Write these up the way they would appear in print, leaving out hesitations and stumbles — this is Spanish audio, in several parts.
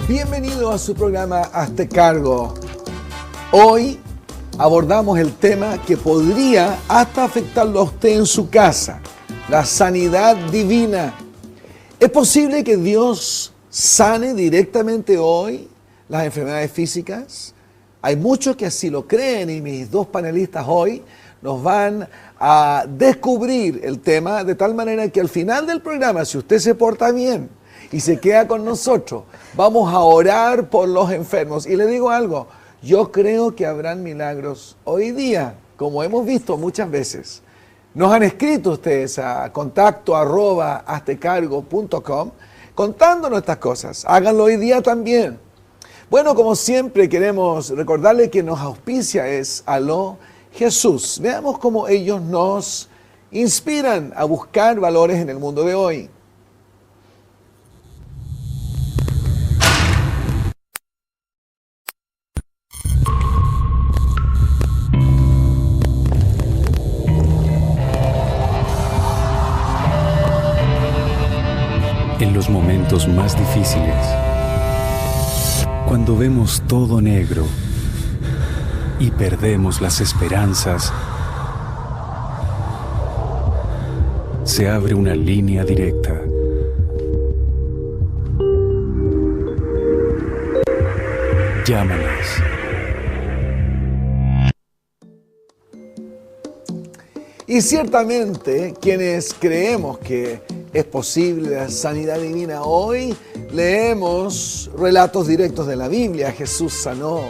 Bienvenido a su programa Hazte Cargo. Hoy abordamos el tema que podría hasta afectarlo a usted en su casa, la sanidad divina. ¿Es posible que Dios sane directamente hoy las enfermedades físicas? Hay muchos que así lo creen y mis dos panelistas hoy nos van a descubrir el tema de tal manera que al final del programa, si usted se porta bien y se queda con nosotros, vamos a orar por los enfermos. Y le digo algo, yo creo que habrán milagros hoy día, como hemos visto muchas veces. Nos han escrito ustedes a contacto@haztecargo.com contándonos estas cosas. Háganlo hoy día también. Bueno, como siempre queremos recordarle que nos auspicia es Aló Jesús. Veamos cómo ellos nos inspiran a buscar valores en el mundo de hoy. En los momentos más difíciles, cuando vemos todo negro y perdemos las esperanzas, se abre una línea directa. Llámanos. Y ciertamente, quienes creemos que es posible la sanidad divina hoy, leemos relatos directos de la Biblia, Jesús sanó.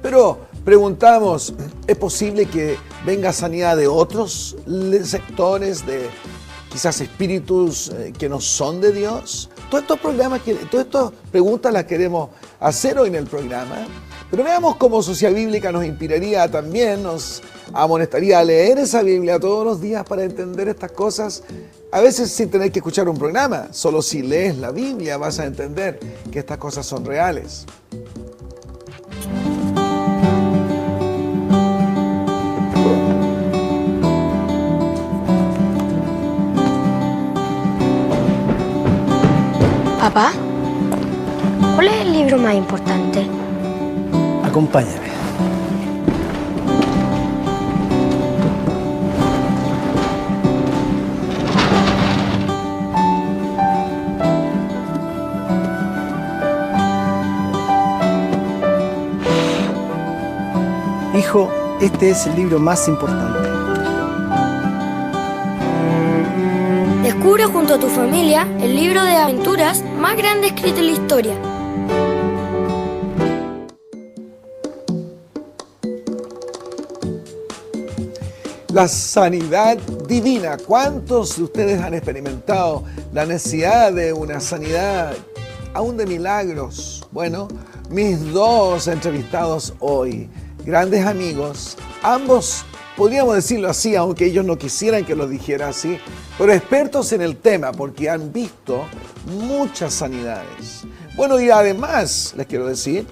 Pero preguntamos, ¿es posible que venga sanidad de otros sectores, de quizás espíritus que no son de Dios? Todas estas preguntas las queremos hacer hoy en el programa. Pero veamos cómo Sociedad Bíblica nos inspiraría también, nos amonestaría a leer esa Biblia todos los días para entender estas cosas, a veces sin tener que escuchar un programa. Solo si lees la Biblia vas a entender que estas cosas son reales. Papá, ¿cuál es el libro más importante? Acompáñame. Hijo, este es el libro más importante. Descubre junto a tu familia el libro de aventuras más grande escrito en la historia. La sanidad divina. ¿Cuántos de ustedes han experimentado la necesidad de una sanidad, aún de milagros? Bueno, mis dos entrevistados hoy, grandes amigos, ambos, podríamos decirlo así, aunque ellos no quisieran que lo dijera así, pero expertos en el tema porque han visto muchas sanidades. Bueno, y además les quiero decir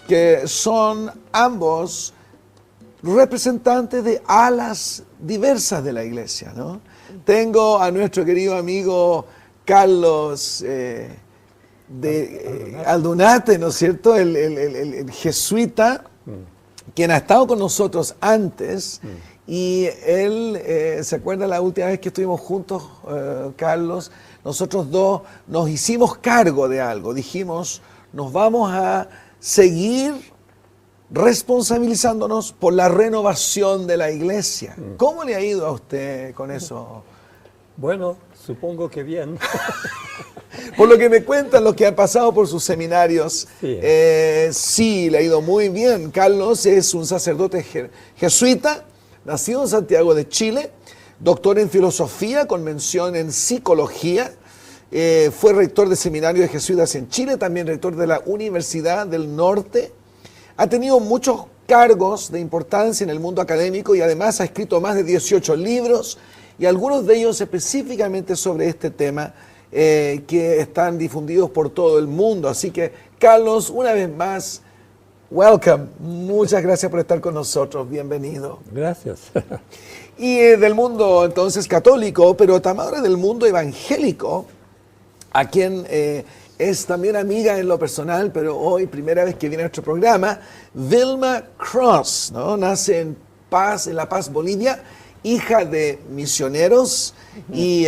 que son ambos representantes de alas diversas de la iglesia, ¿no? Tengo a nuestro querido amigo Carlos Aldunate, ¿no es cierto? El jesuita, quien ha estado con nosotros antes, y él, ¿se acuerda la última vez que estuvimos juntos, Carlos? Nosotros dos nos hicimos cargo de algo, dijimos, nos vamos a seguir responsabilizándonos por la renovación de la iglesia. ¿Cómo le ha ido a usted con eso? Bueno, supongo que bien. Por lo que me cuentan los que han pasado por sus seminarios, sí, le ha ido muy bien. Carlos es un sacerdote jesuita, nacido en Santiago de Chile, doctor en filosofía con mención en psicología, fue rector de seminario de jesuitas en Chile, también rector de la Universidad del Norte. Ha tenido muchos cargos de importancia en el mundo académico y además ha escrito más de 18 libros y algunos de ellos específicamente sobre este tema que están difundidos por todo el mundo. Así que, Carlos, una vez más, welcome. Muchas gracias por estar con nosotros. Bienvenido. Gracias. Y del mundo entonces católico, pero también ahora del mundo evangélico, a quien es también amiga en lo personal, pero hoy primera vez que viene a nuestro programa, Vilma Cross, ¿no? Nace en La Paz, Bolivia, hija de misioneros y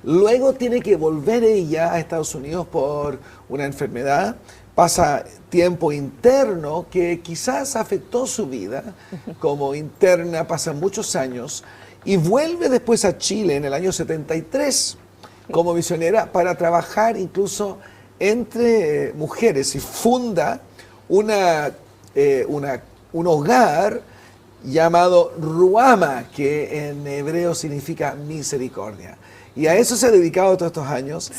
luego tiene que volver ella a Estados Unidos por una enfermedad. Pasa tiempo interno que quizás afectó su vida como interna, pasan muchos años y vuelve después a Chile en el año 73 como misionera para trabajar incluso entre mujeres y funda un hogar llamado Ruama, que en hebreo significa misericordia. Y a eso se ha dedicado todos estos años,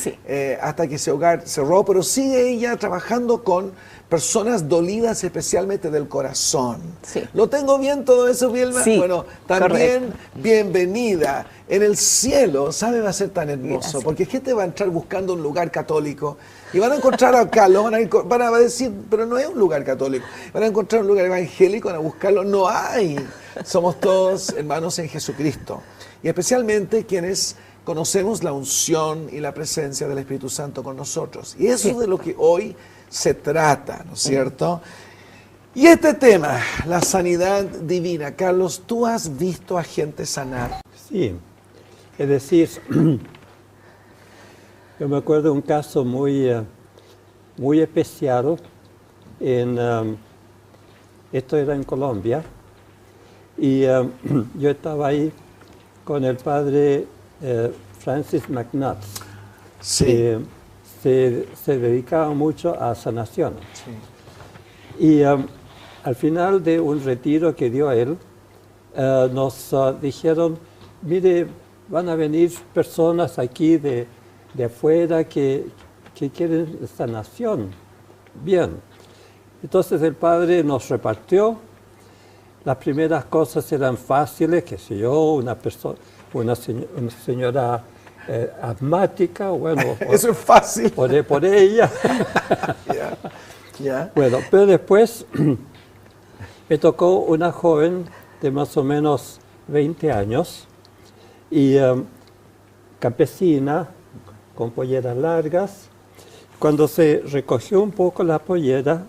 hasta que ese hogar cerró, pero sigue ella trabajando con personas dolidas especialmente del corazón. Sí. ¿Lo tengo bien todo eso, Vilma? Sí, bueno, también correcto. Bienvenida. En el cielo, ¿sabe? Va a ser tan hermoso, Gracias. porque gente va a entrar buscando un lugar católico y van a encontrar a Carlos, van a decir, pero no es un lugar católico, van a encontrar un lugar evangélico, van a buscarlo, no hay. Somos todos hermanos en Jesucristo. Y especialmente quienes conocemos la unción y la presencia del Espíritu Santo con nosotros. Y eso es de lo que hoy se trata, ¿no es cierto? Y este tema, la sanidad divina. Carlos, ¿tú has visto a gente sanar? Sí, es decir, yo me acuerdo de un caso muy especial. Esto era en Colombia y yo estaba ahí con el padre Francis McNutt, Sí. que se dedicaba mucho a sanación. Sí. Y al final de un retiro que dio él, nos dijeron, mire, van a venir personas aquí de afuera que quieren sanación. Bien. Entonces el padre nos repartió. Las primeras cosas eran fáciles, qué sé yo, una señora asmática, bueno, Eso es fácil. por ella. Ya. Bueno, pero después me tocó una joven de más o menos 20 años y campesina, con polleras largas. Cuando se recogió un poco la pollera,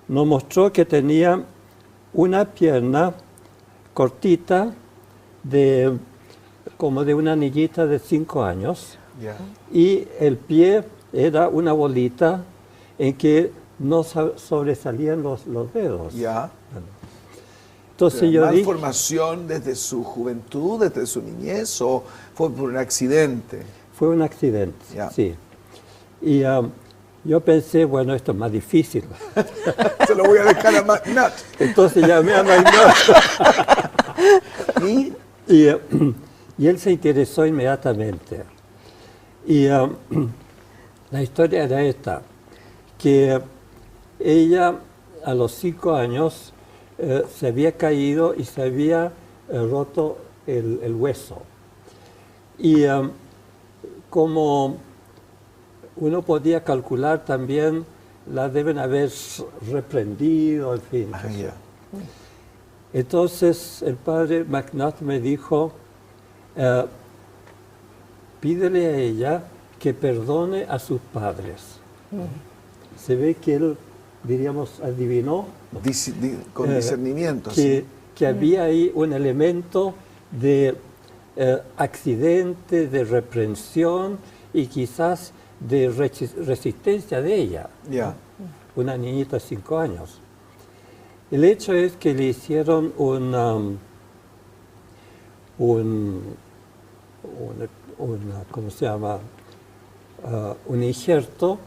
nos mostró que tenía una pierna cortita, como de una niñita de 5 años, Ya. y el pie era una bolita en que no sobresalían los dedos. Ya. Entonces yo dije, ¿Malformación desde su juventud, desde su niñez o fue por un accidente? fue un accidente, Ya. sí. Y yo pensé, bueno, esto es más difícil. Se lo voy a dejar a McNutt. Entonces llamé a McNutt. ¿Y? Y él se interesó inmediatamente. Y la historia era esta, que ella a los 5 años se había caído y se había roto el hueso. Y como uno podía calcular también, la deben haber reprendido, en fin. Ah, ya. Entonces el padre McNutt me dijo, pídele a ella que perdone a sus padres. Se ve que él, diríamos, adivinó Con discernimiento. sí. que había ahí un elemento de accidente, de reprensión y quizás de resistencia de ella. Ya. Una niñita de 5 años. El hecho es que le hicieron ¿cómo se llama? Un injerto,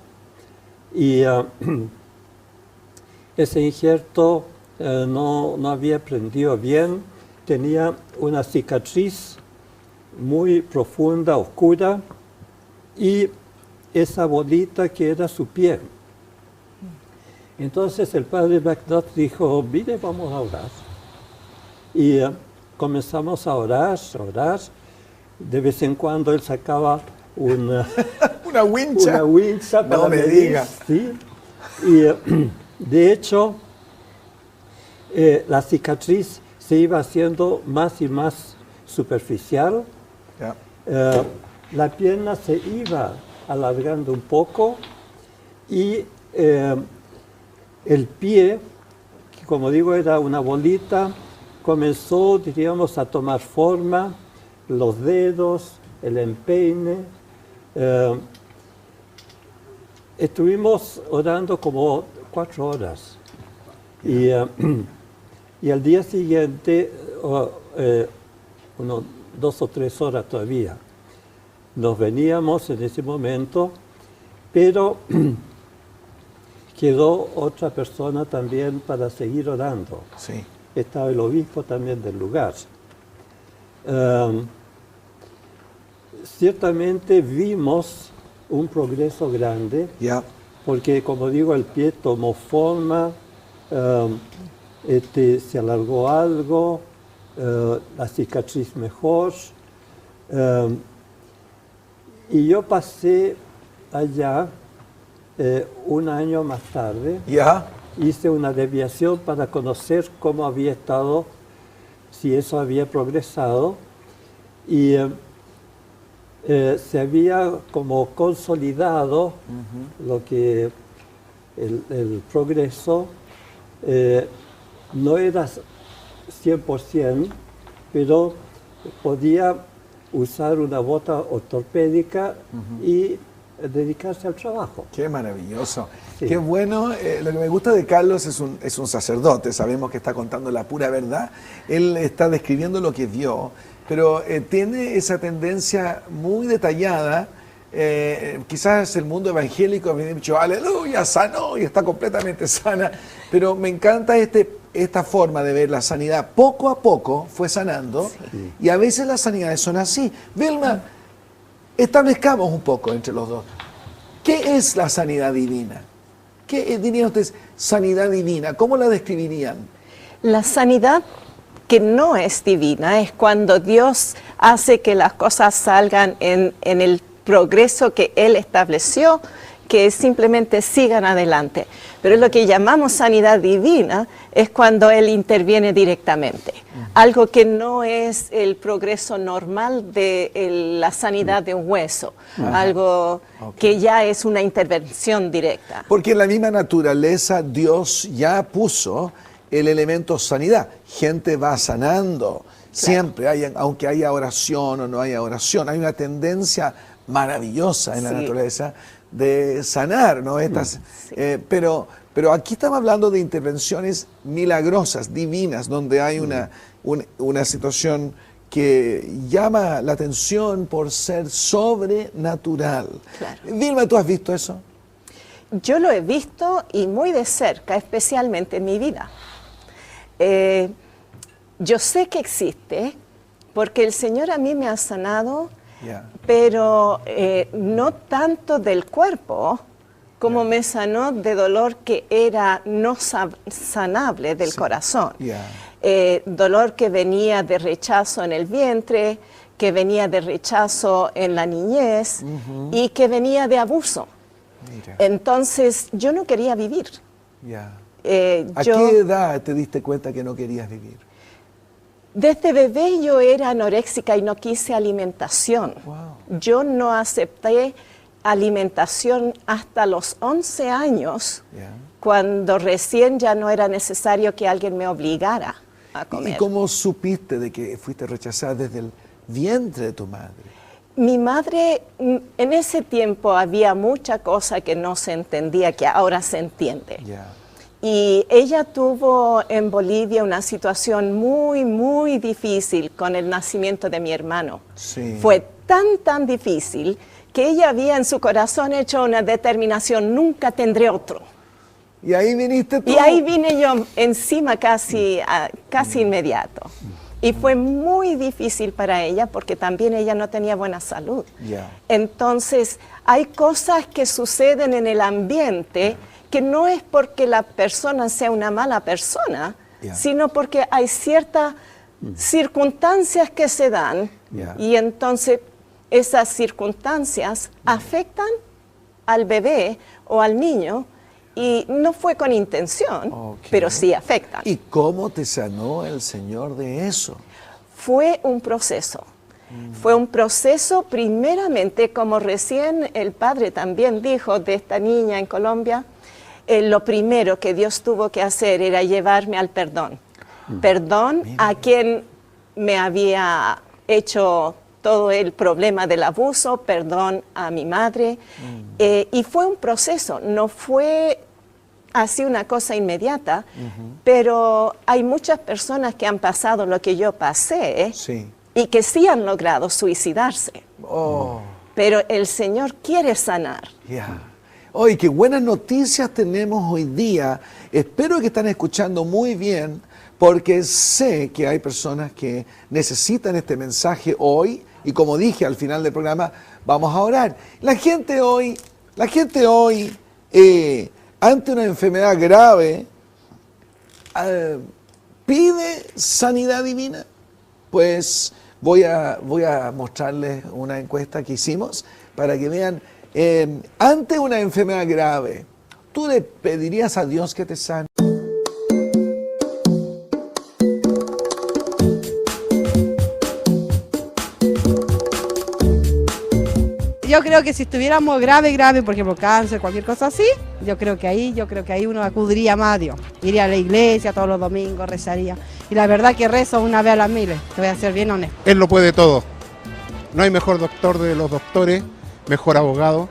y ese injerto no había prendido bien, tenía una cicatriz muy profunda, oscura, y esa bolita que era su pie. Entonces el padre McNutt dijo, mire, vamos a orar. Y comenzamos a orar. De vez en cuando él sacaba una Una wincha. wincha para No me medir, diga. ¿sí? De hecho, la cicatriz se iba haciendo más y más superficial. Ya. La pierna se iba alargando un poco y el pie, que como digo era una bolita, comenzó, diríamos, a tomar forma, los dedos, el empeine. Estuvimos orando como 4 horas y al día siguiente, 2 o 3 horas todavía, nos veníamos en ese momento, pero quedó otra persona también para seguir orando. Sí. Estaba el obispo también del lugar. Ciertamente vimos un progreso grande, Ya. porque como digo, el pie tomó forma, se alargó algo, la cicatriz mejor. Y yo pasé allá un año más tarde. Ya. Hice una desviación para conocer cómo había estado, si eso había progresado, y se había como consolidado lo que el progreso no era 100%, pero podía usar una bota ortopédica y dedicarse al trabajo. Qué maravilloso. Sí. Qué bueno. Lo que me gusta de Carlos es un sacerdote. Sabemos que está contando la pura verdad. Él está describiendo lo que vio, pero tiene esa tendencia muy detallada. Quizás el mundo evangélico me ha dicho, aleluya, sanó y está completamente sana. Pero me encanta esta forma de ver la sanidad. Poco a poco fue sanando. Sí. Y a veces las sanidades son así. Vilma, establezcamos un poco entre los dos. ¿Qué es la sanidad divina? ¿Qué dirían ustedes sanidad divina? ¿Cómo la describirían? La sanidad que no es divina es cuando Dios hace que las cosas salgan en el progreso que Él estableció, que simplemente sigan adelante. Pero lo que llamamos sanidad divina es cuando Él interviene directamente. Algo que no es el progreso normal de la sanidad de un hueso. Algo que ya es una intervención directa. Porque en la misma naturaleza Dios ya puso el elemento sanidad. Gente va sanando. Siempre, aunque haya oración o no haya oración, hay una tendencia maravillosa en la naturaleza de sanar, ¿no? Pero aquí estamos hablando de intervenciones milagrosas, divinas, donde hay una situación que llama la atención por ser sobrenatural. Claro. Vilma, ¿tú has visto eso? Yo lo he visto y muy de cerca, especialmente en mi vida. Yo sé que existe porque el Señor a mí me ha sanado, pero no tanto del cuerpo como me sanó de dolor que era no sanable del corazón. Dolor que venía de rechazo en el vientre, que venía de rechazo en la niñez y que venía de abuso. Entonces yo no quería vivir. ¿A qué edad te diste cuenta que no querías vivir? Desde bebé yo era anoréxica y no quise alimentación. Yo no acepté alimentación hasta los 11 años, cuando recién ya no era necesario que alguien me obligara a comer. ¿Y cómo supiste de que fuiste rechazada desde el vientre de tu madre? Mi madre, en ese tiempo había mucha cosa que no se entendía, que ahora se entiende. Y ella tuvo en Bolivia una situación muy, muy difícil con el nacimiento de mi hermano. Fue tan difícil que ella había en su corazón hecho una determinación, nunca tendré otro. ¿Y ahí viniste tú? Y ahí vine yo encima casi inmediato. Y fue muy difícil para ella porque también ella no tenía buena salud. Entonces, hay cosas que suceden en el ambiente que no es porque la persona sea una mala persona, sino porque hay ciertas circunstancias que se dan y entonces esas circunstancias afectan al bebé o al niño Y no fue con intención, Ok. pero sí afectan. ¿Y cómo te sanó el Señor de eso? Fue un proceso. Fue un proceso primeramente, como recién el padre también dijo de esta niña en Colombia, lo primero que Dios tuvo que hacer era llevarme al perdón. Perdón a quien me había hecho todo el problema del abuso, perdón a mi madre. Y fue un proceso, no fue así una cosa inmediata, pero hay muchas personas que han pasado lo que yo pasé Sí. y que sí han logrado suicidarse. Oh, Pero el Señor quiere sanar. ya. Oye, qué buenas noticias tenemos hoy día. Espero que están escuchando muy bien, porque sé que hay personas que necesitan este mensaje hoy. Y como dije al final del programa, vamos a orar. La gente hoy, ante una enfermedad grave, pide sanidad divina. Pues voy a mostrarles una encuesta que hicimos para que vean, ante una enfermedad grave, ¿tú le pedirías a Dios que te sane? Yo creo que si estuviéramos grave, por ejemplo, cáncer, cualquier cosa así, yo creo que ahí uno acudiría más a Dios. Iría a la iglesia todos los domingos, rezaría. Y la verdad que rezo una vez a las miles, te voy a ser bien honesto. Él lo puede todo. No hay mejor doctor de los doctores, mejor abogado.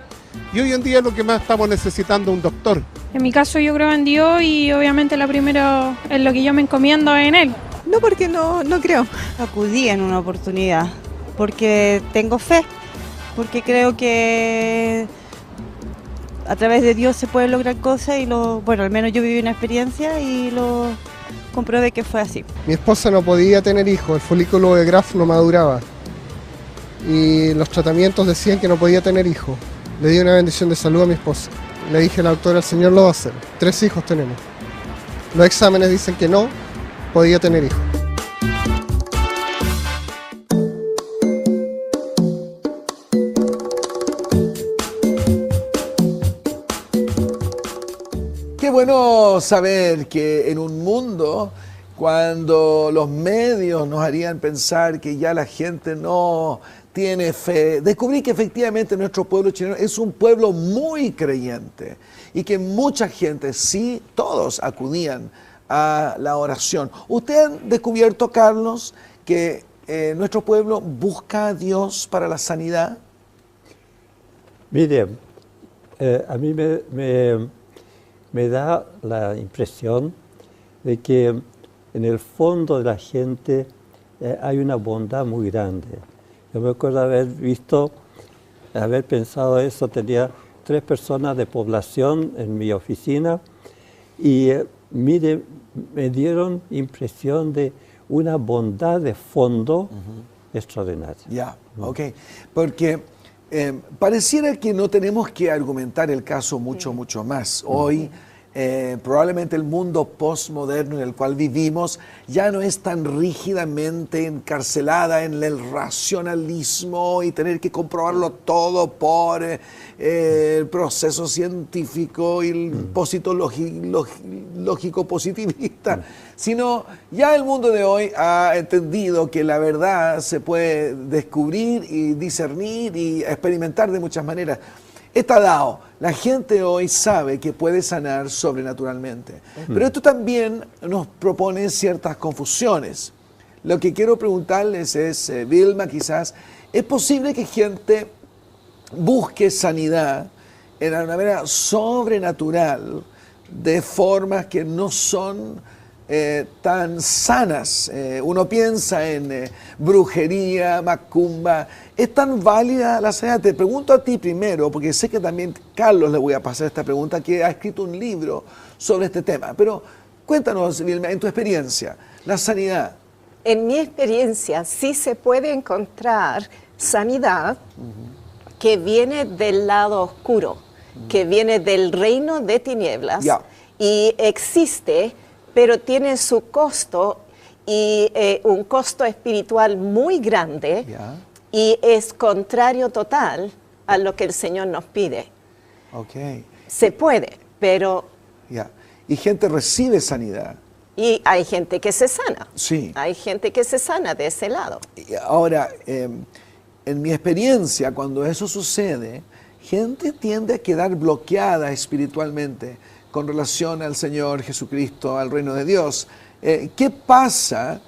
Y hoy en día lo que más estamos necesitando es un doctor. En mi caso yo creo en Dios y obviamente lo primero en lo que yo me encomiendo es en Él. No, porque no creo. Acudí en una oportunidad porque tengo fe, porque creo que a través de Dios se pueden lograr cosas y bueno, al menos yo viví una experiencia y lo comprobé que fue así. Mi esposa no podía tener hijos, el folículo de Graf no maduraba y los tratamientos decían que no podía tener hijos. Le di una bendición de salud a mi esposa. Le dije a la doctora, el Señor lo va a hacer. 3 hijos tenemos. Los exámenes dicen que no podía tener hijos. Qué bueno saber que en un mundo cuando los medios nos harían pensar que ya la gente no tiene fe, descubrí que efectivamente nuestro pueblo chileno es un pueblo muy creyente y que mucha gente, sí, todos acudían a la oración. ¿Usted ha descubierto, Carlos, que nuestro pueblo busca a Dios para la sanidad? Mire, a mí me da la impresión de que en el fondo de la gente hay una bondad muy grande. Yo me acuerdo haber pensado eso, tenía 3 personas de población en mi oficina y mire, me dieron impresión de una bondad de fondo extraordinaria. Ya, ok, porque pareciera que no tenemos que argumentar el caso mucho más. Hoy probablemente el mundo postmoderno en el cual vivimos ya no es tan rígidamente encarcelada en el racionalismo y tener que comprobarlo todo por el proceso científico y el propósito lógico positivista, sino ya el mundo de hoy ha entendido que la verdad se puede descubrir y discernir y experimentar de muchas maneras. Está dado. La gente hoy sabe que puede sanar sobrenaturalmente. Pero esto también nos propone ciertas confusiones. Lo que quiero preguntarles es, Vilma, quizás, ¿es posible que gente busque sanidad en una manera sobrenatural de formas que no son tan sanas? Uno piensa en brujería, macumba. ¿Es tan válida la sanidad? Te pregunto a ti primero, porque sé que también Carlos le voy a pasar esta pregunta, que ha escrito un libro sobre este tema. Pero cuéntanos, Vilma, en tu experiencia, la sanidad. En mi experiencia sí se puede encontrar sanidad que viene del lado oscuro, que viene del reino de tinieblas y existe, pero tiene su costo y un costo espiritual muy grande y es contrario total a lo que el Señor nos pide. Okay. Se puede, pero Ya. Y gente recibe sanidad. Y hay gente que se sana. Sí. Hay gente que se sana de ese lado. Y ahora, en mi experiencia, cuando eso sucede, gente tiende a quedar bloqueada espiritualmente con relación al Señor Jesucristo, al reino de Dios. ¿Qué pasa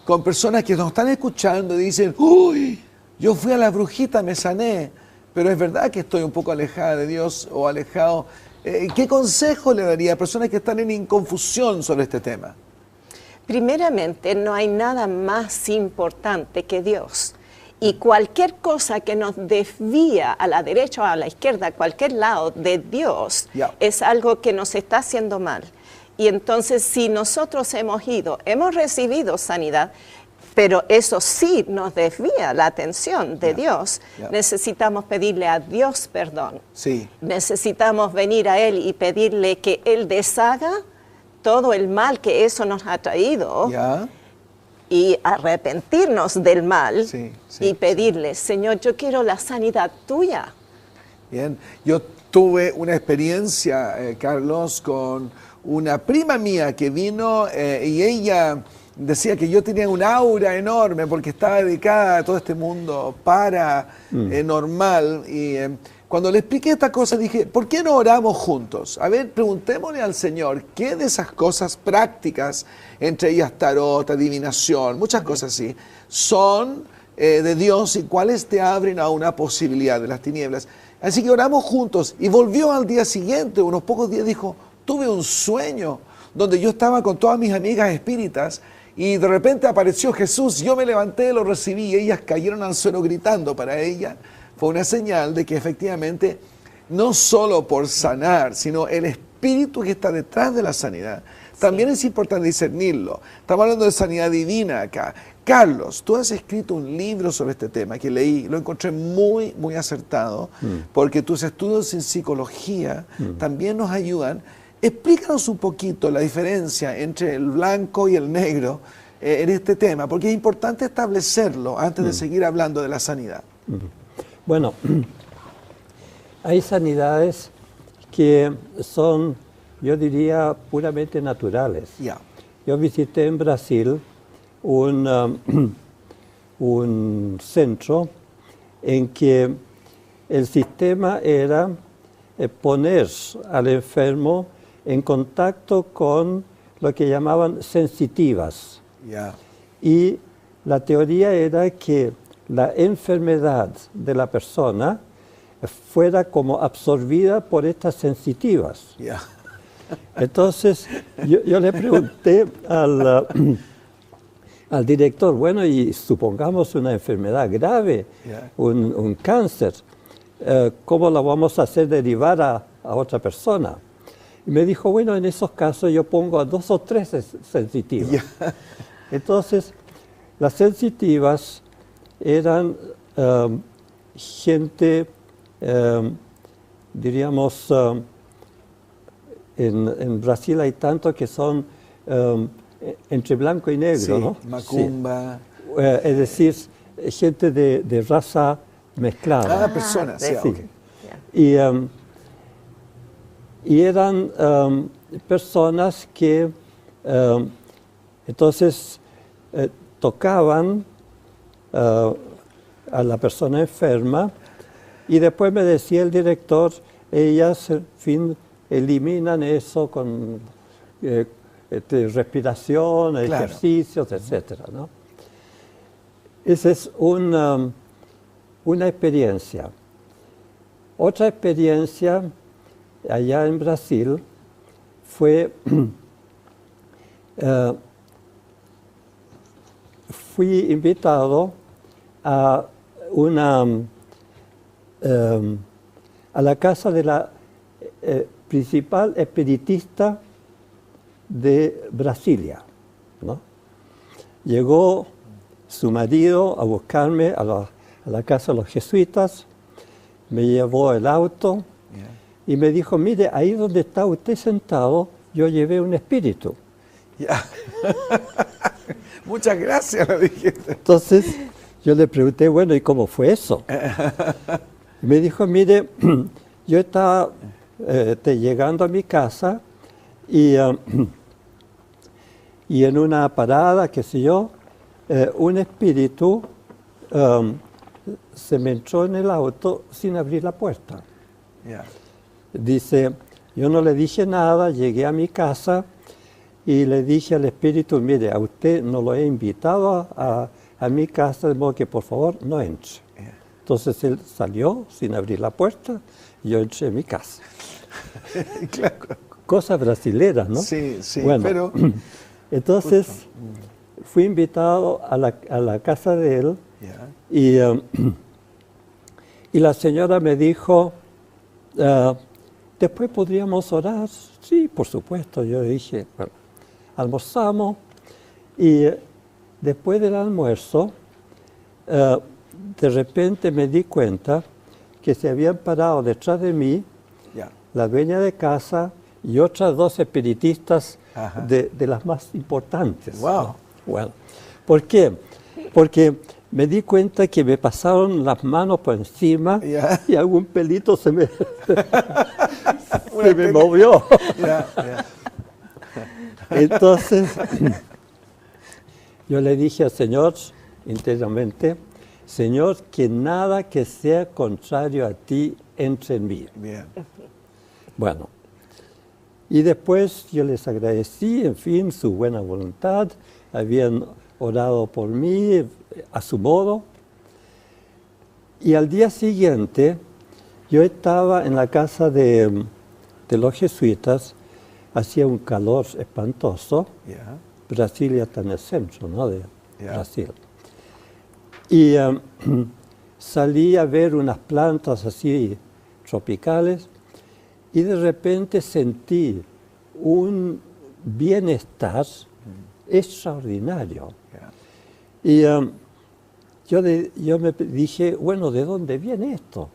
con personas que nos están escuchando y dicen, uy, yo fui a la brujita, me sané, pero es verdad que estoy un poco alejada de Dios o alejado? ¿Qué consejo le daría a personas que están en confusión sobre este tema? Primeramente, no hay nada más importante que Dios. Y cualquier cosa que nos desvía a la derecha o a la izquierda, a cualquier lado de Dios, es algo que nos está haciendo mal. Y entonces, si nosotros hemos recibido sanidad, pero eso sí nos desvía la atención de Dios, necesitamos pedirle a Dios perdón. Sí. Necesitamos venir a Él y pedirle que Él deshaga todo el mal que eso nos ha traído y arrepentirnos del mal y pedirle, Señor, yo quiero la sanidad tuya. Bien, yo tuve una experiencia, Carlos, con una prima mía que vino y ella decía que yo tenía un aura enorme porque estaba dedicada a todo este mundo normal. Y cuando le expliqué esta cosa dije, ¿por qué no oramos juntos? A ver, preguntémosle al Señor qué de esas cosas prácticas, entre ellas tarot, adivinación, muchas cosas así, son de Dios y cuáles te abren a una posibilidad de las tinieblas. Así que oramos juntos y volvió al día siguiente, unos pocos días, dijo, tuve un sueño donde yo estaba con todas mis amigas espíritas y de repente apareció Jesús, yo me levanté, lo recibí y ellas cayeron al suelo gritando. Para ella fue una señal de que efectivamente no solo por sanar, sino el espíritu que está detrás de la sanidad, también es importante discernirlo. Estamos hablando de sanidad divina acá. Carlos, tú has escrito un libro sobre este tema que leí, lo encontré muy, muy acertado, porque tus estudios en psicología también nos ayudan. Explícanos un poquito la diferencia entre el blanco y el negro en este tema, porque es importante establecerlo antes de seguir hablando de la sanidad. Bueno, hay sanidades que son, yo diría, puramente naturales. Yo visité en Brasil un centro en que el sistema era poner al enfermo en contacto con lo que llamaban sensitivas. Y la teoría era que la enfermedad de la persona fuera como absorbida por estas sensitivas. Entonces yo le pregunté al director, bueno, y supongamos una enfermedad grave, un cáncer, ¿cómo la vamos a hacer derivar a otra persona? Y me dijo, bueno, en esos casos yo pongo a 2 o 3 sensitivas. Entonces, las sensitivas eran gente, diríamos, en Brasil hay tanto que son entre blanco y negro, ¿no? Macumba. Es decir, gente de raza mezclada. Personas, sí. Okay. Y eran personas que entonces tocaban a la persona enferma y después me decía el director, ellas, en fin, eliminan eso con respiración, ejercicios, etcétera, ¿no? Esa es una experiencia. Otra experiencia allá en Brasil fue, fui invitado a la casa de la principal espiritista de Brasilia, ¿no? Llegó su marido a buscarme a la casa de los jesuitas, me llevó el auto y me dijo, mire, ahí donde está usted sentado, yo llevé un espíritu. Muchas gracias, le dije. Entonces yo le pregunté, bueno, ¿y cómo fue eso? Y me dijo, mire, yo estaba llegando a mi casa Y en una parada, qué sé yo, un espíritu se me entró en el auto sin abrir la puerta. Yeah. Dice, yo no le dije nada, llegué a mi casa y le dije al espíritu, mire, a usted no lo he invitado a mi casa, de modo que por favor no entre. Yeah. Entonces él salió sin abrir la puerta y yo entré en mi casa. Claro. Cosas brasileras, ¿no? Sí, sí, bueno, pero... Entonces fui invitado a la casa de él. Yeah. Y la señora me dijo, después podríamos orar. Sí, por supuesto. Yo dije, bueno, almorzamos y después del almuerzo, de repente me di cuenta que se habían parado detrás de mí Yeah. la dueña de casa y otras 2 espiritistas Ajá. de las más importantes. Wow. Bueno, ¿por qué? Porque me di cuenta que me pasaron las manos por encima Yeah. y algún pelito se me movió. Yeah, yeah. Entonces, yo le dije al Señor internamente, Señor, que nada que sea contrario a ti entre en mí. Bien. Bueno, y después yo les agradecí, en fin, su buena voluntad, habían orado por mí a su modo. Y al día siguiente, yo estaba en la casa de los jesuitas, hacía un calor espantoso. Yeah. Brasilia está en el centro, ¿no?, de Yeah. Brasil. Y salí a ver unas plantas así tropicales y de repente sentí un bienestar extraordinario. Yeah. Y yo me dije, bueno, ¿de dónde viene esto?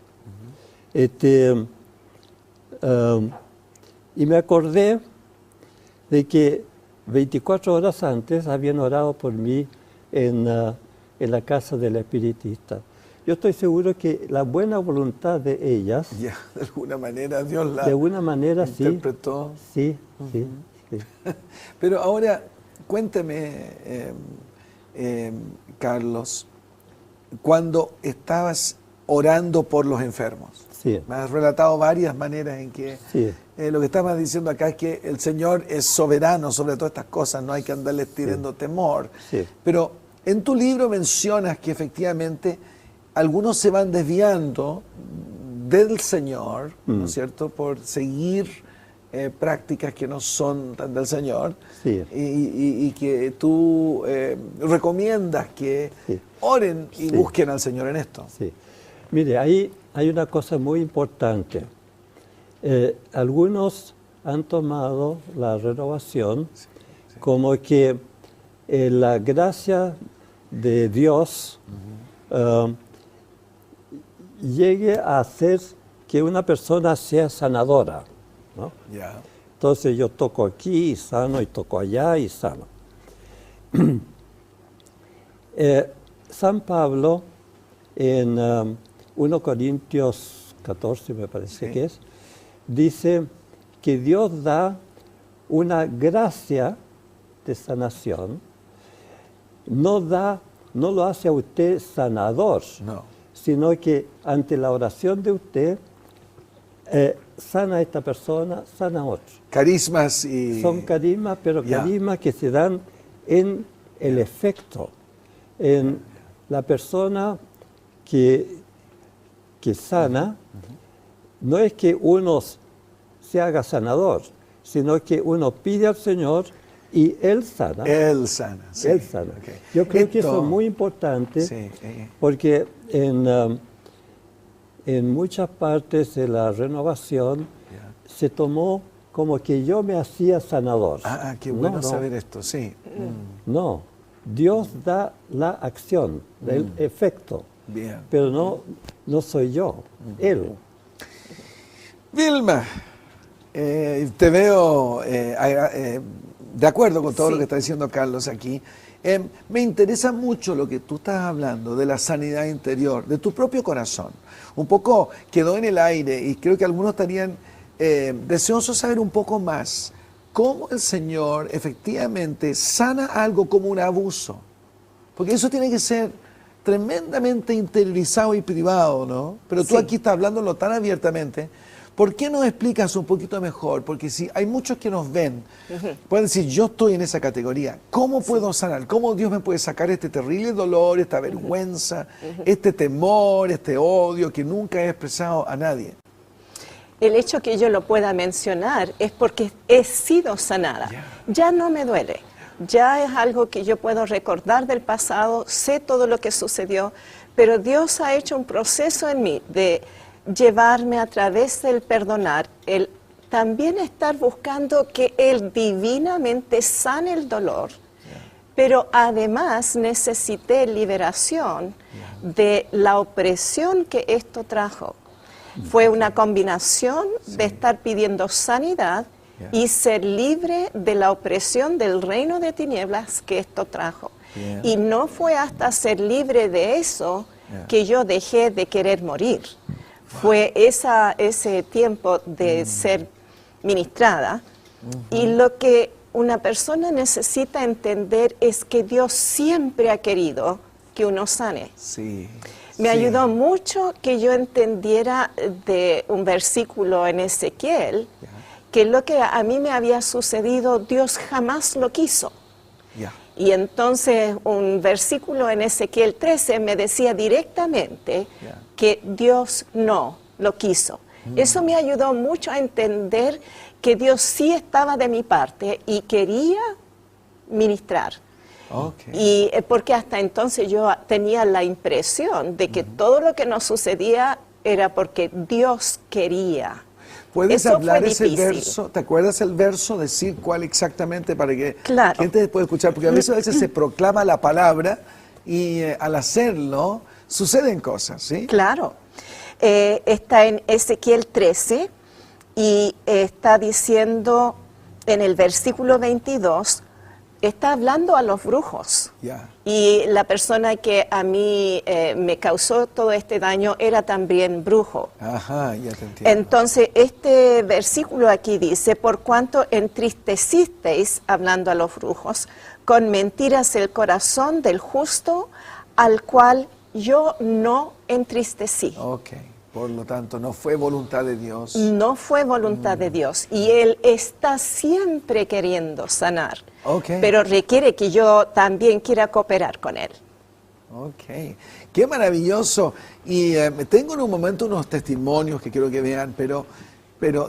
Y me acordé de que 24 horas antes habían orado por mí en la casa del espiritista. Yo estoy seguro que la buena voluntad de ellas, Yeah. De alguna manera Dios la de alguna manera interpretó. sí. Pero ahora, cuéntame, Carlos, cuando estabas orando por los enfermos, Sí. me has relatado varias maneras en que Sí. lo que estabas diciendo acá es que el Señor es soberano sobre todas estas cosas, no hay que andarles tirando temor. Sí. Pero en tu libro mencionas que efectivamente algunos se van desviando del Señor, ¿no es cierto?, por seguir prácticas que no son tan del Señor, Sí. y que tú recomiendas que Sí. oren y Sí. busquen al Señor en esto. Sí. Mire, ahí hay una cosa muy importante. Algunos han tomado la renovación como que la gracia de Dios llegue a hacer que una persona sea sanadora, ¿no? Ya. Entonces yo toco aquí y sano, y toco allá y sano. San Pablo, en 1 Corintios 14, me parece Sí. que es, dice que Dios da una gracia de sanación, no lo hace a usted sanador, No. sino que ante la oración de usted, sana a esta persona, sana a otro. Carismas y... Son carismas, pero Ya. carismas que se dan en el efecto, en la persona que sana. No es que uno se haga sanador, sino que uno pide al Señor y Él sana. Él sana. Sí. Él sana. Ok. Yo creo que Esto- eso es muy importante, Sí, porque en muchas partes de la renovación se tomó como que yo me hacía sanador. Ah, qué bueno No, saber esto, sí. No, Dios da la acción, el efecto, Bien. pero no soy yo, Él. Vilma, te veo de acuerdo con todo Sí. lo que está diciendo Carlos aquí. Me interesa mucho lo que tú estás hablando de la sanidad interior, de tu propio corazón. Un poco quedó en el aire y creo que algunos estarían deseosos de saber un poco más. cómo el Señor efectivamente sana algo como un abuso. Porque eso tiene que ser tremendamente interiorizado y privado, ¿no? Pero tú aquí estás hablándolo tan abiertamente. ¿Por qué no explicas un poquito mejor? Porque si hay muchos que nos ven, pueden decir, yo estoy en esa categoría. ¿Cómo puedo sanar? ¿Cómo Dios me puede sacar este terrible dolor, esta vergüenza, este temor, este odio que nunca he expresado a nadie? El hecho que yo lo pueda mencionar es porque he sido sanada. Ya no me duele. Ya es algo que yo puedo recordar del pasado, sé todo lo que sucedió, pero Dios ha hecho un proceso en mí de llevarme a través del perdonar, el también estar buscando que Él divinamente sane el dolor, pero además necesité liberación de la opresión que esto trajo. Fue una combinación de estar pidiendo sanidad y ser libre de la opresión del reino de tinieblas que esto trajo. Y no fue hasta ser libre de eso que yo dejé de querer morir. Fue ese tiempo de ser ministrada. Y lo que una persona necesita entender es que Dios siempre ha querido que uno sane. Me ayudó mucho que yo entendiera de un versículo en Ezequiel, que lo que a mí me había sucedido, Dios jamás lo quiso. Y entonces un versículo en Ezequiel 13 me decía directamente que Dios no lo quiso. Eso me ayudó mucho a entender que Dios sí estaba de mi parte y quería ministrar. Y porque hasta entonces yo tenía la impresión de que todo lo que nos sucedía era porque Dios quería. ¿Puedes hablar ese verso? ¿Te acuerdas el verso? Decir cuál exactamente para que la gente pueda escuchar. Porque a veces se proclama la palabra y al hacerlo suceden cosas, ¿sí? Claro. Está en Ezequiel 13 y está diciendo en el versículo 22, está hablando a los brujos. Y la persona que a mí me causó todo este daño era también brujo. Ajá, ya te entiendo. Entonces, este versículo aquí dice, por cuanto entristecisteis, hablando a los brujos, con mentiras el corazón del justo, al cual yo no entristecí. Por lo tanto, no fue voluntad de Dios. No fue voluntad de Dios. Y Él está siempre queriendo sanar. Pero requiere que yo también quiera cooperar con Él. Qué maravilloso. Y tengo en un momento unos testimonios que quiero que vean, pero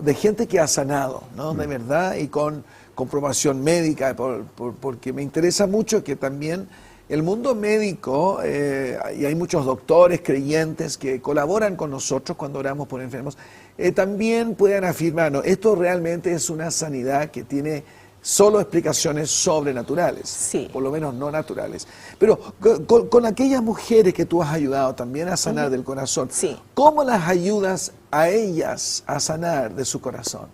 de gente que ha sanado, ¿no? De verdad, y con comprobación médica, porque me interesa mucho que también el mundo médico, y hay muchos doctores creyentes que colaboran con nosotros cuando oramos por enfermos, también puedan afirmar, no, esto realmente es una sanidad que tiene solo explicaciones sobrenaturales, por lo menos no naturales. Pero con aquellas mujeres que tú has ayudado también a sanar del corazón, ¿cómo las ayudas a ellas a sanar de su corazón?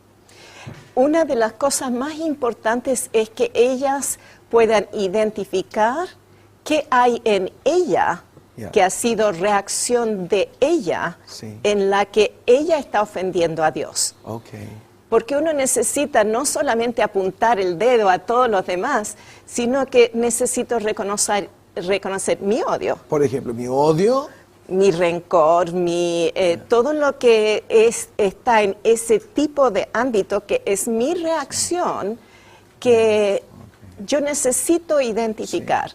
Una de las cosas más importantes es que ellas puedan identificar qué hay en ella que ha sido reacción de ella en la que ella está ofendiendo a Dios. Porque uno necesita no solamente apuntar el dedo a todos los demás, sino que necesito reconocer mi odio. Por ejemplo, mi odio, mi rencor, todo lo que está en ese tipo de ámbito que es mi reacción que yo necesito identificar.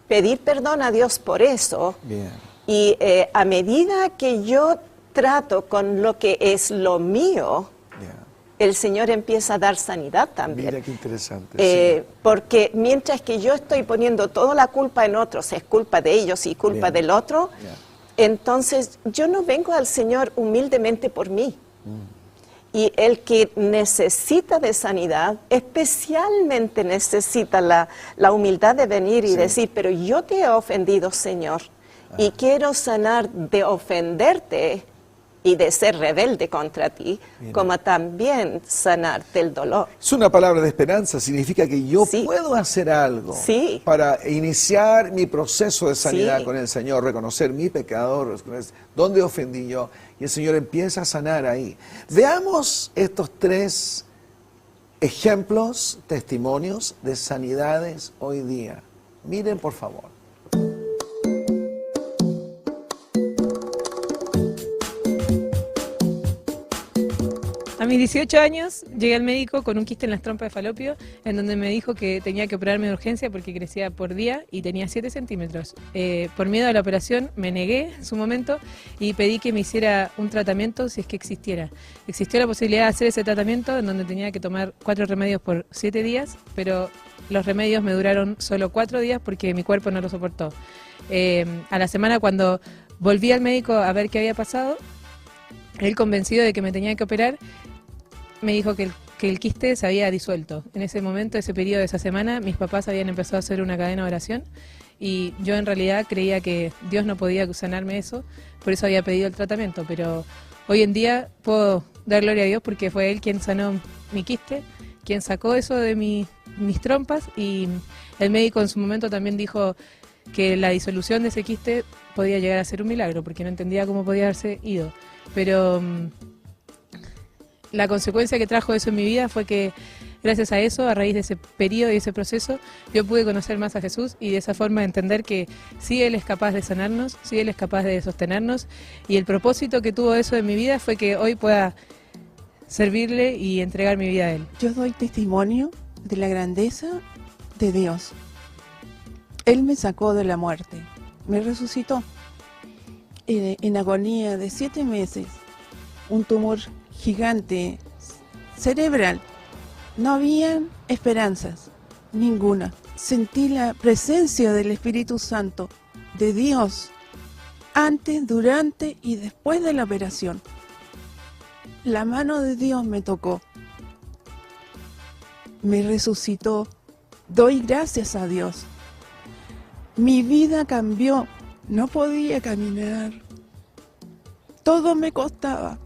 Pedir perdón a Dios por eso. Y a medida que yo trato con lo que es lo mío, el Señor empieza a dar sanidad también. Mira qué interesante. Porque mientras que yo estoy poniendo toda la culpa en otros, es culpa de ellos y culpa del otro, entonces yo no vengo al Señor humildemente por mí. Y el que necesita de sanidad, especialmente necesita la humildad de venir y decir, pero yo te he ofendido, Señor, y quiero sanar de ofenderte y de ser rebelde contra ti, como también sanar del dolor. Es una palabra de esperanza, significa que yo puedo hacer algo para iniciar mi proceso de sanidad con el Señor, reconocer mi pecado, reconocer dónde ofendí yo, y el Señor empieza a sanar ahí. Veamos estos tres ejemplos, testimonios de sanidades hoy día. Miren, por favor. A mis 18 años llegué al médico con un quiste en las trompas de falopio, en donde me dijo que tenía que operarme de urgencia porque crecía por día y tenía 7 centímetros. Por miedo a la operación me negué en su momento y pedí que me hiciera un tratamiento si es que existiera. Existió la posibilidad de hacer ese tratamiento en donde tenía que tomar 4 remedios por 7 días, pero los remedios me duraron solo 4 días porque mi cuerpo no lo soportó. A la semana, cuando volví al médico a ver qué había pasado, él, convencido de que me tenía que operar, me dijo que el quiste se había disuelto. En ese momento, ese periodo de esa semana, mis papás habían empezado a hacer una cadena de oración y yo en realidad creía que Dios no podía sanarme eso, por eso había pedido el tratamiento. Pero hoy en día puedo dar gloria a Dios porque fue Él quien sanó mi quiste, quien sacó eso de mis trompas, y el médico en su momento también dijo que la disolución de ese quiste podía llegar a ser un milagro porque no entendía cómo podía haberse ido. Pero la consecuencia que trajo eso en mi vida fue que gracias a eso, a raíz de ese periodo y ese proceso, yo pude conocer más a Jesús y de esa forma entender que sí Él es capaz de sanarnos, sí Él es capaz de sostenernos, y el propósito que tuvo eso en mi vida fue que hoy pueda servirle y entregar mi vida a Él. Yo doy testimonio de la grandeza de Dios. Él me sacó de la muerte, me resucitó en agonía de 7 meses, un tumor gigante cerebral. No habían esperanzas, ninguna. Sentí la presencia del Espíritu Santo, de Dios, antes, durante y después de la operación. La mano de Dios me tocó, me resucitó. Doy gracias a Dios. Mi vida cambió, no podía caminar, todo me costaba.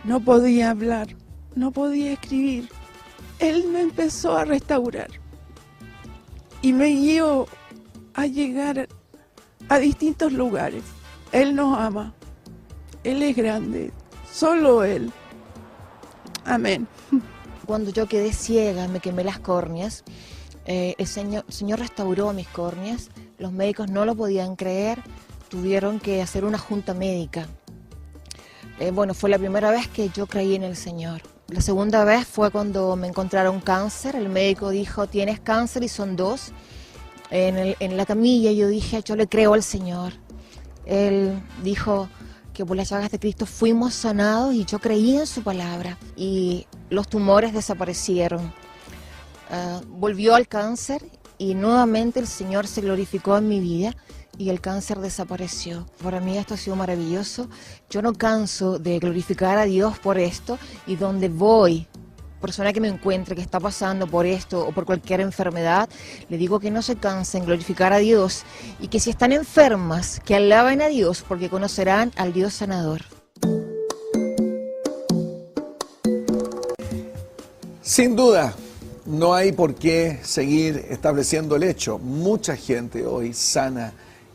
No podía hablar, no podía escribir. Él me empezó a restaurar y me guió a llegar a distintos lugares. Él nos ama, Él es grande, solo Él. Amén. Cuando yo quedé ciega, me quemé las córneas, el Señor restauró mis córneas, los médicos no lo podían creer, tuvieron que hacer una junta médica. Bueno, fue la primera vez que yo creí en el Señor. La segunda vez fue cuando me encontraron cáncer. El médico dijo, tienes cáncer, y son 2. En la camilla yo dije, yo le creo al Señor. Él dijo que por las llagas de Cristo fuimos sanados y yo creí en su palabra. Y los tumores desaparecieron. Volvió al cáncer y nuevamente el Señor se glorificó en mi vida. Y el cáncer desapareció. Para mí esto ha sido maravilloso. Yo no canso de glorificar a Dios por esto, y donde voy, persona que me encuentre que está pasando por esto o por cualquier enfermedad, le digo que no se cansen en glorificar a Dios, y que si están enfermas, que alaben a Dios porque conocerán al Dios sanador. Sin duda, no hay por qué seguir estableciendo el hecho. Mucha gente hoy sana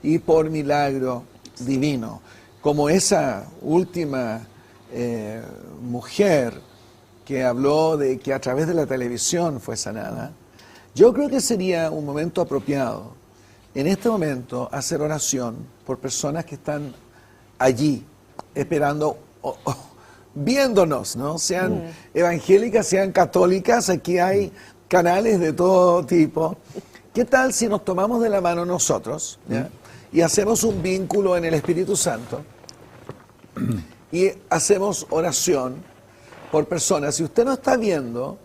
y por milagro divino, como esa última mujer que habló de que a través de la televisión fue sanada. Yo creo que sería un momento apropiado, en este momento, hacer oración por personas que están allí, esperando, viéndonos, ¿no? Sean evangélicas, sean católicas, aquí hay canales de todo tipo. ¿Qué tal si nos tomamos de la mano nosotros, ¿ya? Y hacemos un vínculo en el Espíritu Santo y hacemos oración por personas? Si usted no está viendo,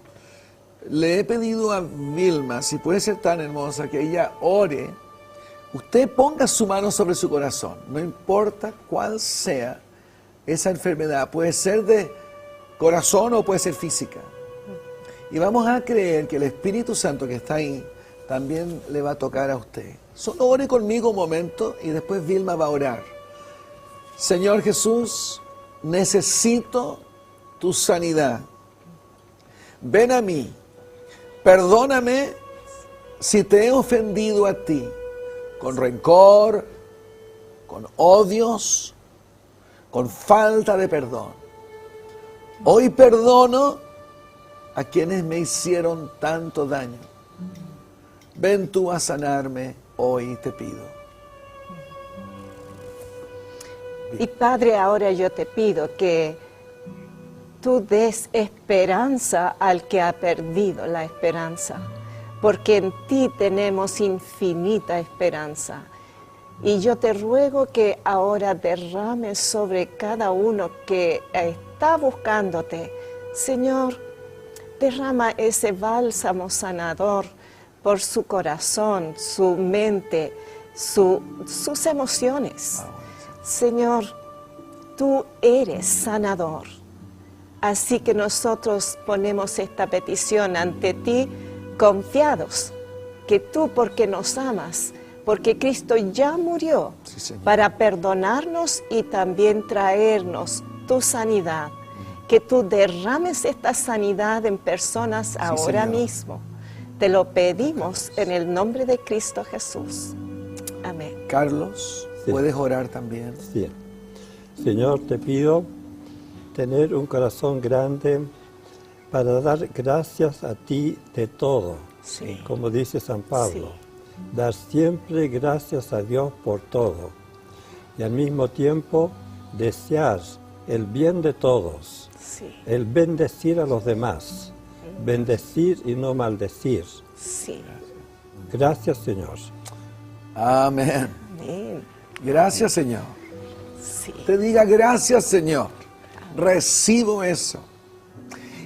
le he pedido a Vilma, si puede ser tan hermosa, que ella ore. Usted ponga su mano sobre su corazón, no importa cuál sea esa enfermedad, puede ser de corazón o puede ser física. Y vamos a creer que el Espíritu Santo que está ahí también le va a tocar a usted. Solo ore conmigo un momento y después Vilma va a orar. Señor Jesús, necesito tu sanidad. Ven a mí, perdóname si te he ofendido a ti, con rencor, con odios, con falta de perdón. Hoy perdono a quienes me hicieron tanto daño. Ven tú a sanarme, hoy te pido. Y Padre, ahora yo te pido que tú des esperanza al que ha perdido la esperanza, porque en ti tenemos infinita esperanza. Y yo te ruego que ahora derrames sobre cada uno que está buscándote. Señor, derrama ese bálsamo sanador por su corazón, su mente, sus emociones. Señor, tú eres sanador. Así que nosotros ponemos esta petición ante ti confiados, que tú, porque nos amas, porque Cristo ya murió para perdonarnos y también traernos tu sanidad, que tú derrames esta sanidad en personas ahora mismo. Te lo pedimos en el nombre de Cristo Jesús. Amén. Carlos, ¿puedes orar también? Sí. Señor, te pido tener un corazón grande para dar gracias a ti de todo, como dice San Pablo. Dar siempre gracias a Dios por todo y al mismo tiempo desear el bien de todos, el bendecir a los demás, bendecir y no maldecir. Gracias, Señor. Amén. Gracias, Señor. Te diga gracias, Señor. Recibo eso.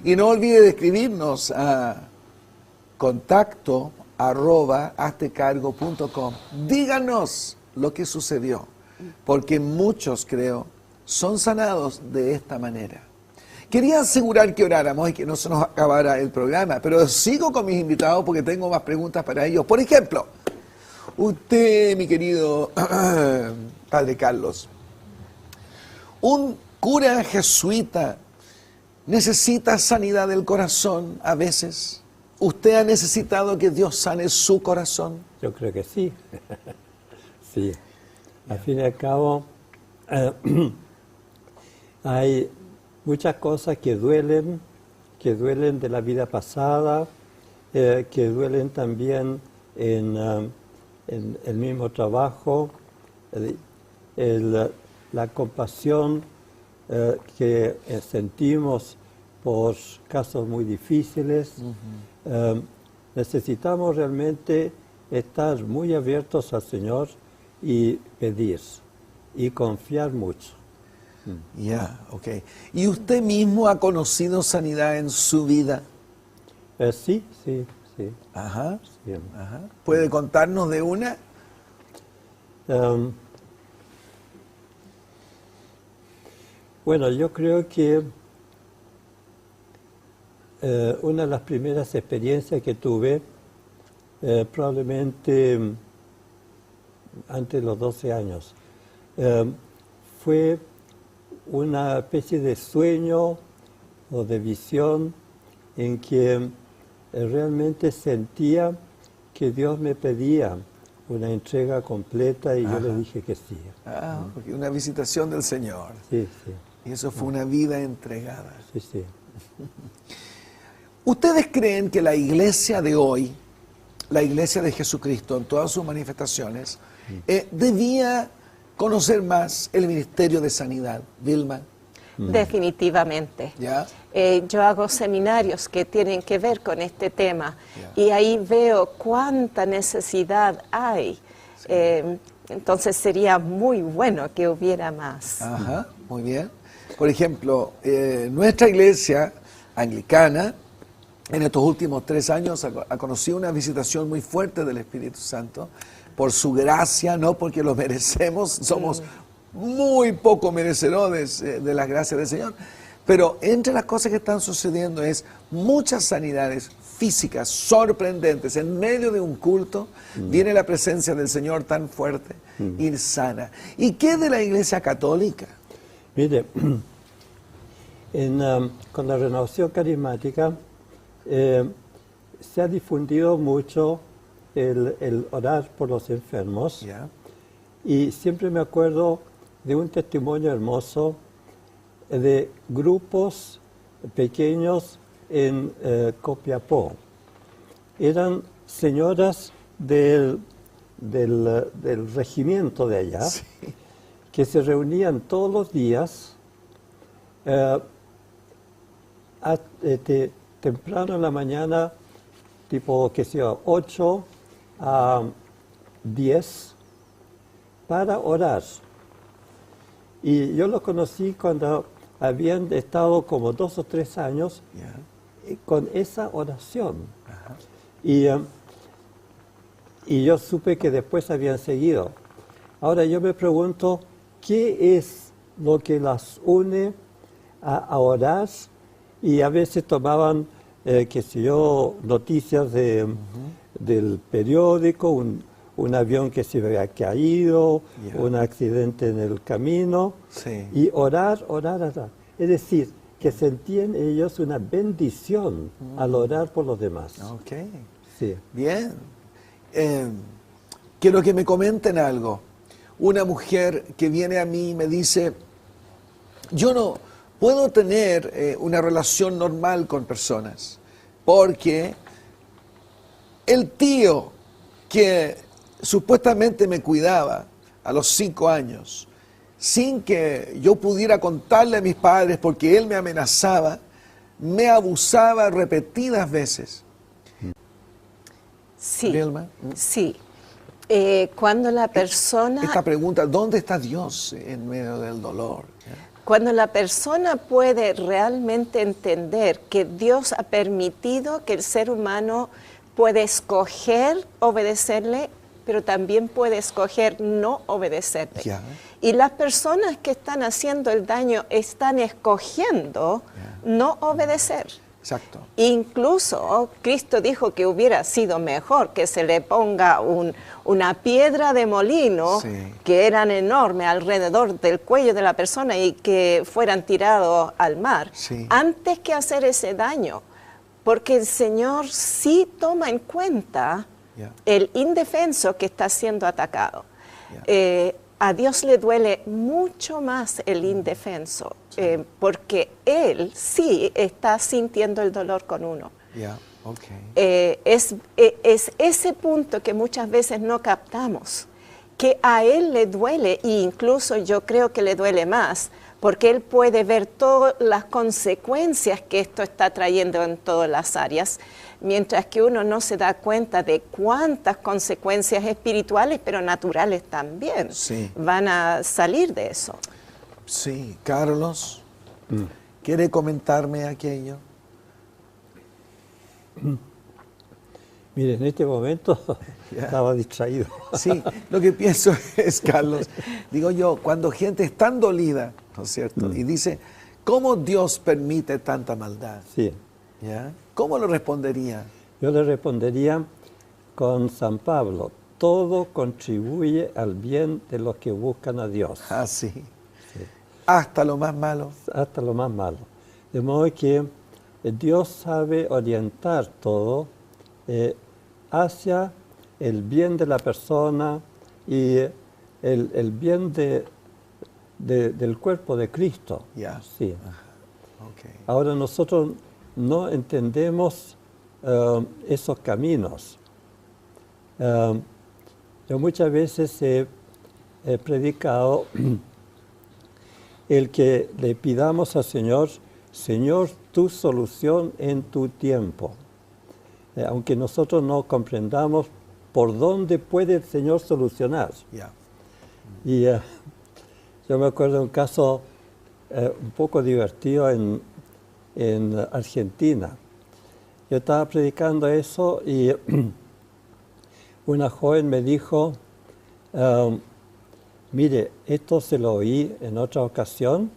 Y no olvide de escribirnos a contacto@haztecargo.com. Díganos lo que sucedió, porque muchos, creo, son sanados de esta manera. Quería asegurar que oráramos y que no se nos acabara el programa, pero sigo con mis invitados porque tengo más preguntas para ellos. Por ejemplo, usted, mi querido Padre Carlos, un cura jesuita necesita sanidad del corazón a veces. ¿Usted ha necesitado que Dios sane su corazón? Yo creo que sí. Sí. Al fin y al cabo, hay muchas cosas que duelen de la vida pasada, que duelen también en el mismo trabajo, la compasión que sentimos por casos muy difíciles. Necesitamos realmente estar muy abiertos al Señor y pedir y confiar mucho. Ok. ¿Y usted mismo ha conocido sanidad en su vida? Sí. Ajá. Sí. Ajá. ¿Puede contarnos de una? Bueno, yo creo que una de las primeras experiencias que tuve, probablemente antes de los 12 años, fue una especie de sueño o de visión en que realmente sentía que Dios me pedía una entrega completa y yo le dije que sí. Porque una visitación del Señor. Sí. Y eso fue una vida entregada. Sí. ¿Ustedes creen que la iglesia de hoy, la iglesia de Jesucristo en todas sus manifestaciones, debía conocer más el ministerio de sanidad? Vilma. Definitivamente. ¿Ya? Yo hago seminarios que tienen que ver con este tema y ahí veo cuánta necesidad hay. Entonces sería muy bueno que hubiera más. Ajá, muy bien. Por ejemplo, nuestra iglesia anglicana en estos últimos 3 años ha conocido una visitación muy fuerte del Espíritu Santo por su gracia, no porque lo merecemos, somos muy poco merecedores de las gracias del Señor, pero entre las cosas que están sucediendo es muchas sanidades físicas sorprendentes. En medio de un culto viene la presencia del Señor tan fuerte y sana. ¿Y qué de la iglesia católica? Mire, con la renovación carismática se ha difundido mucho el orar por los enfermos. Y siempre me acuerdo de un testimonio hermoso de grupos pequeños en Copiapó. Eran señoras del regimiento de allá, sí, que se reunían todos los días temprano en la mañana, tipo, que sea 8 a 10, para orar. Y yo lo conocí cuando habían estado como 2 o 3 años con esa oración. Y yo supe que después habían seguido. Ahora yo me pregunto, ¿qué es lo que las une a orar? Y a veces tomaban, qué sé yo, noticias del periódico, un avión que se había caído, un accidente en el camino, sí, y orar. Es decir, que sentían ellos una bendición al orar por los demás. Okay. Sí. Bien. Quiero que me comenten algo. Una mujer que viene a mí y me dice, yo no puedo tener una relación normal con personas, porque el tío que supuestamente me cuidaba a los 5 años, sin que yo pudiera contarle a mis padres porque él me amenazaba, me abusaba repetidas veces. Sí, Vilma, sí. Cuando la persona... Esta pregunta, ¿dónde está Dios en medio del dolor? Cuando la persona puede realmente entender que Dios ha permitido que el ser humano puede escoger obedecerle, pero también puede escoger no obedecerle. Yeah. Y las personas que están haciendo el daño están escogiendo no obedecer. Exacto. Incluso Cristo dijo que hubiera sido mejor que se le ponga una piedra de molino, sí, que eran enormes alrededor del cuello de la persona y que fueran tirados al mar, sí, antes que hacer ese daño. Porque el Señor sí toma en cuenta el indefenso que está siendo atacado. A Dios le duele mucho más el indefenso, porque Él sí está sintiendo el dolor con uno. Es ese punto que muchas veces no captamos, que a Él le duele, e incluso yo creo que le duele más, porque Él puede ver todas las consecuencias que esto está trayendo en todas las áreas, mientras que uno no se da cuenta de cuántas consecuencias espirituales, pero naturales también, sí, van a salir de eso. Sí, Carlos, ¿quiere comentarme aquello? Mire, en este momento estaba distraído. Sí, lo que pienso es, Carlos, digo yo, cuando gente es tan dolida, ¿no es cierto? Y dice, ¿cómo Dios permite tanta maldad? Sí. ¿Ya? ¿Cómo lo respondería? Yo le respondería con San Pablo, todo contribuye al bien de los que buscan a Dios. Ah, sí. Sí. Hasta lo más malo. Hasta lo más malo. De modo que Dios sabe orientar todo hacia el bien de la persona y el bien del cuerpo de Cristo. Sí. Okay. Ahora nosotros no entendemos esos caminos. Yo muchas veces he predicado el que le pidamos al Señor, Señor, tu solución en tu tiempo. Aunque nosotros no comprendamos por dónde puede el Señor solucionar. Y yo me acuerdo de un caso un poco divertido en Argentina. Yo estaba predicando eso y una joven me dijo, mire, esto se lo oí en otra ocasión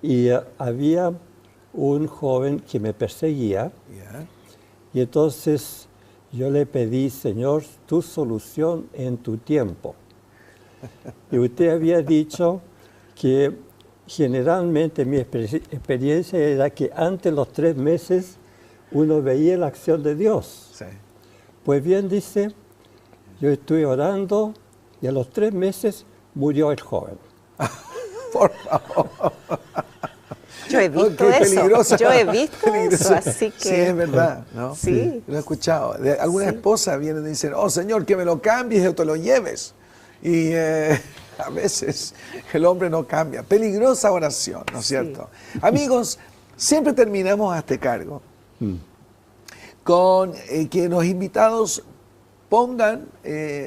y había un joven que me perseguía. Y entonces yo le pedí, Señor, tu solución en tu tiempo. Y usted había dicho que generalmente mi experiencia era que antes de los 3 meses uno veía la acción de Dios. Sí. Pues bien, dice, yo estuve orando y a los 3 meses murió el joven. Por favor. Yo he visto Ok, eso. peligrosa. Yo he visto eso, así que... Sí, es verdad, ¿no? Sí. Lo he escuchado. Algunas esposas vienen y dicen, oh, Señor, que me lo cambies o te lo lleves. Y a veces el hombre no cambia. Peligrosa oración, ¿no es cierto? Amigos, siempre terminamos a este cargo con que los invitados pongan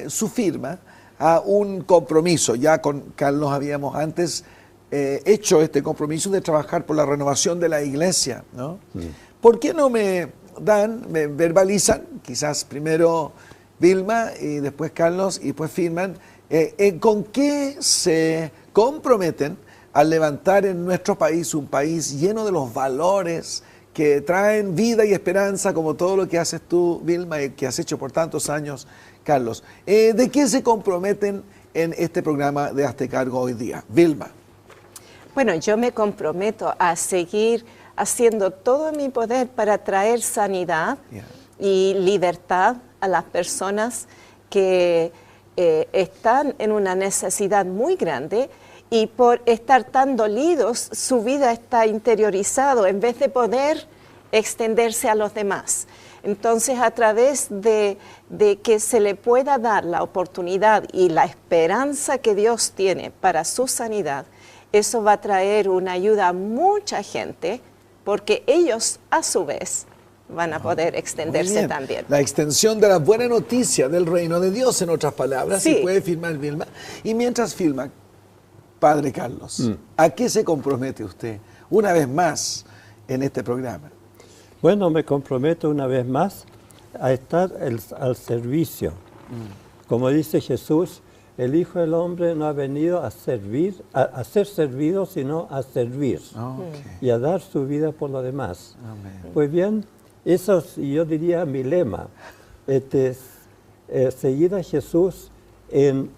su firma a un compromiso. Ya con Carlos habíamos antes hecho este compromiso de trabajar por la renovación de la iglesia, ¿no? ¿Por qué no me verbalizan, quizás primero Vilma y después Carlos y después firman, con qué se comprometen al levantar en nuestro país un país lleno de los valores que traen vida y esperanza, como todo lo que haces tú, Vilma, y que has hecho por tantos años, Carlos? ¿De qué se comprometen en este programa de Hazte Cargo hoy día? Vilma. Bueno, yo me comprometo a seguir haciendo todo mi poder para traer sanidad y libertad a las personas que están en una necesidad muy grande, y por estar tan dolidos, su vida está interiorizado en vez de poder extenderse a los demás. Entonces, a través de que se le pueda dar la oportunidad y la esperanza que Dios tiene para su sanidad, eso va a traer una ayuda a mucha gente, porque ellos, a su vez, van a poder extenderse también. La extensión de la buena noticia del reino de Dios, en otras palabras. Sí. Si puede firmar, Vilma. Y mientras firma, Padre Carlos, ¿a qué se compromete usted una vez más en este programa? Bueno, me comprometo una vez más a estar al servicio. Como dice Jesús, el Hijo del Hombre no ha venido a servir, a ser servido, sino a servir y a dar su vida por lo demás. Amén. Pues bien, eso es, yo diría, mi lema, seguir a Jesús en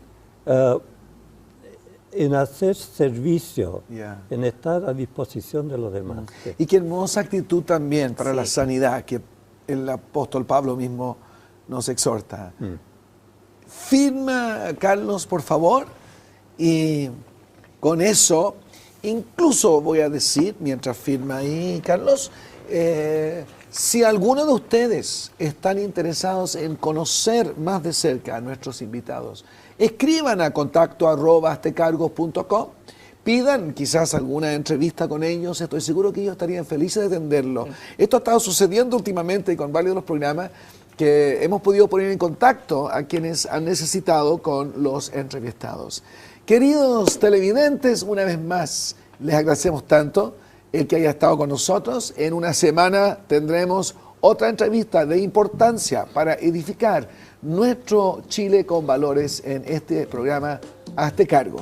hacer servicio, en estar a disposición de los demás. Y qué hermosa actitud también para la sanidad que el apóstol Pablo mismo nos exhorta. Firma, Carlos, por favor, y con eso, incluso voy a decir, mientras firma ahí, Carlos, si alguno de ustedes están interesados en conocer más de cerca a nuestros invitados, escriban a contacto@haztecargos.com, pidan quizás alguna entrevista con ellos. Estoy seguro que ellos estarían felices de atenderlo. Esto ha estado sucediendo últimamente con varios de los programas, que hemos podido poner en contacto a quienes han necesitado con los entrevistados. Queridos televidentes, una vez más les agradecemos tanto el que haya estado con nosotros. En una semana tendremos otra entrevista de importancia para edificar nuestro Chile con valores en este programa Hazte Cargo.